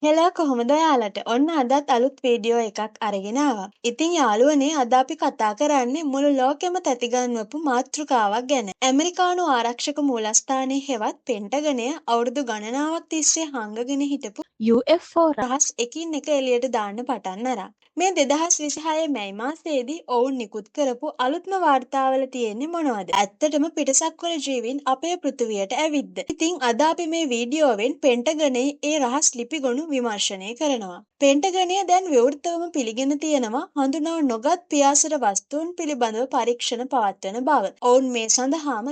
හෙලා කොහොමද ඔයාලට? ඔන්න අදත් අලුත් වීඩියෝ එකක් අරගෙන ආවා. ඉතින් යාළුවනේ අද අපි කතා කරන්නේ මුළු ලෝකෙම තැතිගන්වපු මාතෘකාවක් ගැන. ඇමරිකානු ආරක්ෂක මූලස්ථානයේ හෙවත් පෙන්ටගනය අවුරුදු ගණනාවක් තිස්සේ හංගගෙන හිටපු UFO රහස් එකින් එක එළියට දාන්න පටන් අරන්. මේ 2026 මැයි මාසයේදී ඔවුන් නිකුත් කරපු අලුත්ම වාර්තාවල තියෙන්නේ මොනවද? ඇත්තටම පිටසක්වල ජීවීන් අපේ පෘථිවියට ඇවිද්ද? ඉතින් අද අපි මේ වීඩියෝවෙන් පෙන්ටගනයේ ඒ රහස් ලිපිගොනු විමර්ශනය කරනවා. පෙන්ටගනය දැන් විවෘතවම පිළිගෙන තියෙනවා හඳුනා නොගත් පියාසර වස්තුන් පිළිබඳව පරීක්ෂණ පවත්වන බව. ඔවුන් මේ සඳහාම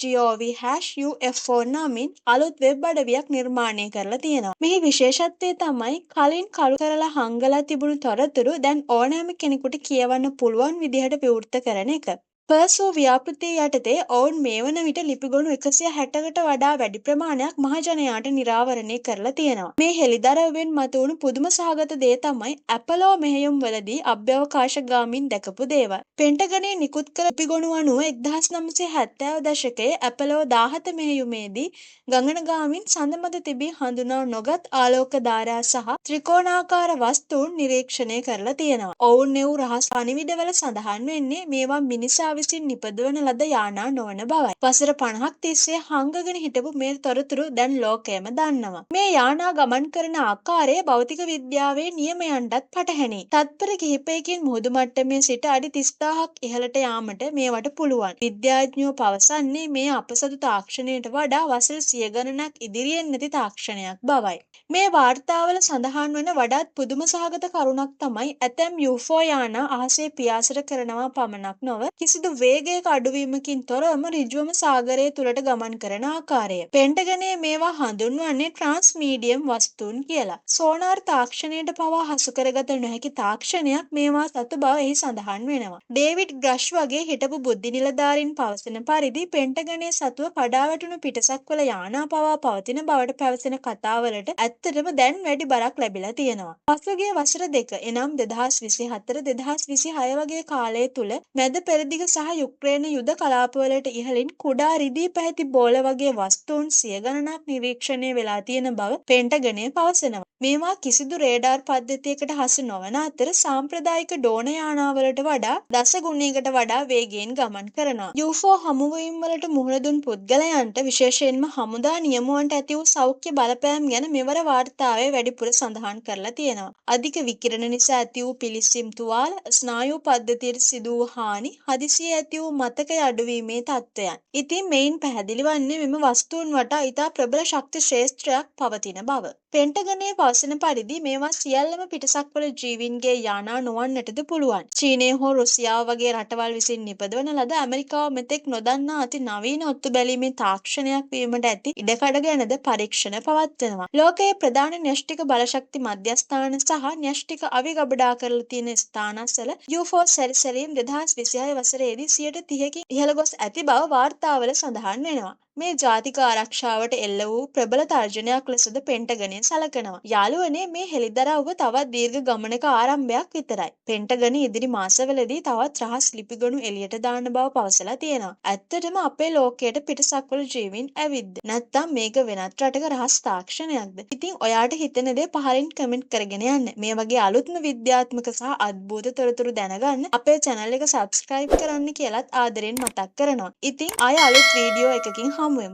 war.gov/UFO නමින් අලුත් වෙබ් අඩවියක් නිර්මාණය කරලා තියෙනවා. මෙහි විශේෂත්වය තමයි කලින් කළු කරලා හංගලා තිබුණු තොරතුරු දැන් ඕනෑම කෙනෙකුට කියවන්න පුළුවන් විදිහට විවෘත කරන එක. පර්සෝ ව්‍යාපෘතිය යටතේ ඔවුන් මේ වන විට ලිපිගොනු 160කට වඩා වැඩි ප්‍රමාණයක් මහජනයාට නිරාවරණය කරලා තියෙනවා. මේ හෙළිදරව්වෙන් මතුවුණු පුදුම සහගත දේ තමයි ඇපලෝ මෙහෙයුම්වලදී අභ්‍යවකාශගාමීන් දැකපු දේවල්. පෙන්ටගනය නිකුත් කළ ලිපිගොනු අනුව 1970 දශකයේ ඇපලෝ 17 මෙහෙයුමේදී ගගනගාමීන් සඳ මත තිබී හඳුනා නොගත් ආලෝක ධාරා සහ ත්‍රිකෝණාකාර වස්තුන් නිරීක්ෂණය කරලා තියෙනවා. ඔවුන් එව් රහස් පණිවිඩවල සඳහන් වෙන්නේ මේවා මිනිසා විසින් නිපදවන ලද යානා නොවන බවයි. වසර 50ක් තිස්සේ හංගගෙන හිටපු මේ තොරතුරු දැන් ලෝකයම දන්නවා. මේ යානා ගමන් කරන ආකාරය භෞතික විද්‍යාවේ නියමයන්ටත් පටහැනියි. තත්පර කිහිපයකින් මුහුදු මට්ටමේ සිට අඩි 30000ක් ඉහළට යාමට මේවට පුළුවන්. විද්‍යාඥයෝ පවසන්නේ මේ අපසතු තාක්ෂණයට වඩා වසර 100 ගණනක් ඉදිරියෙන් නැති තාක්ෂණයක් බවයි. මේ වාර්තාවල සඳහන් වන වඩාත් පුදුම සහගත කරුණක් තමයි ඇතැම් UFO යානා අහසේ පියාසර කරනවා පමණක් නොව කිසිදු වේගයක අඩුවීමකින් තොරවම ඍජුවම සාගරය තුලට ගමන් කරන ආකාරය. පෙන්ටගනයේ මේවා හඳුන්වන්නේ ට්‍රාන්ස්මීඩියම් වස්තුන් කියලා. සෝනාර් තාක්ෂණයට පවා හසු කරගත නොහැකි තාක්ෂණයක් මේවා සතු බව එහි සඳහන් වෙනවා. ඩේවිඩ් ග්‍රෂ් වගේ හිටපු බුද්ධි නිලධාරීන් පවසන පරිදි පෙන්ටගනයේ සතුව කඩාවැටුණු පිටසක්වල යානා පවා පවතින බවට පැවසෙන කතාවලට ඇත්තටම දැන් වැඩි බරක් ලැබිලා තියෙනවා. පසුගිය වසර දෙක එනම් 2024-2026 වගේ කාලය තුල මැද පෙරදිග සහ යුක්රේන යුද කලාපවලට ඉහළින් කුඩා රිදී පැහැති බෝල වගේ වස්තුන් 100 ගණනක් නිරීක්ෂණය වෙලා තියෙන බව පෙන්ටගනය පවසනවා. මේවා කිසිදු රේඩාර් පද්ධතියකට හසු නොවන අතර සාම්ප්‍රදායික ඩෝන යානාවලට වඩා දස ගුණයකට වඩා වේගයෙන් ගමන් කරනවා. UFO හමුවීම් වලට මුහුණ දුන් පුද්ගලයන්ට විශේෂයෙන්ම හමුදා නියමුවන්ට ඇති වූ සෞඛ්‍ය බලපෑම් ගැන මෙවර වාර්තාවේ වැඩිපුර සඳහන් කරලා තියෙනවා. අධික විකිරණ නිසා ඇති වූ පිලිස්සීම් තුවාල, ස්නායු පද්ධතියට සිදු වූ හානි, හදිසියේ ඇති වූ මතකය අඩුවීමේ තත්ත්වයන්. ඉතින් මෙයින් පැහැදිලි වන්නේ මෙම වස්තුන් වටා ඉතා ප්‍රබල ශක්ති ශ්‍රේෂ්ඨයක් පවතින බව. පෙන්ටගනයේ පවසන පරිදි මේවා සියල්ලම පිටසක්වල ජීවීන්ගේ යානා නොවන්නටද පුළුවන්. චීනය හෝ රුසියාව වගේ රටවල් විසින් නිපදවන ලද ඇමරිකාව මෙතෙක් නොදන්නා අති නවීන ඔත්තු බැලීමේ තාක්ෂණයක් වීමට ඇති ඉඩකඩ ගැනද පරීක්ෂණ පවත්වනවා. ලෝකයේ ප්‍රධාන න්‍යෂ්ටික බලශක්ති මධ්‍යස්ථාන සහ න්‍යෂ්ටික අවි ගබඩා කරලා තියෙන ස්ථානස්වල UFO සැරිසැරීම් 2026 වසරේදී 30%කින් ඉහළ ගොස් ඇති බව වාර්තාවල සඳහන් වෙනවා. මේ ජාතික ආරක්ෂාවට එල්ල වූ ප්‍රබල තර්ජනයක් ලෙසද පෙන්ටගනය සලකනවා. යාළුවනේ මේ හෙළිදරව්ව තවත් දීර්ඝ ගමනක ආරම්භයක් විතරයි. පෙන්ටගන ඉදිරි මාසවලදී තවත් රහස් ලිපිගොනු එළියට දාන්න බව පවසලා තියෙනවා. ඇත්තටම අපේ ලෝකයට පිටසක්වල ජීවීන් ඇවිද්ද? නැත්නම් මේක වෙනත් රටක රහස් තාක්ෂණයක්ද? ඉතින් ඔයාට හිතෙන දේ පහලින් කමෙන්ට් කරගෙන යන්න. මේ වගේ අලුත්ම විද්‍යාත්මක සහ අද්භූත තොරතුරු දැනගන්න අපේ channel එක subscribe කරන්න කියලාත් ආදරෙන් මතක් කරනවා. ඉතින් ආය අලුත් වීඩියෝ එකකින් හමු වෙමු.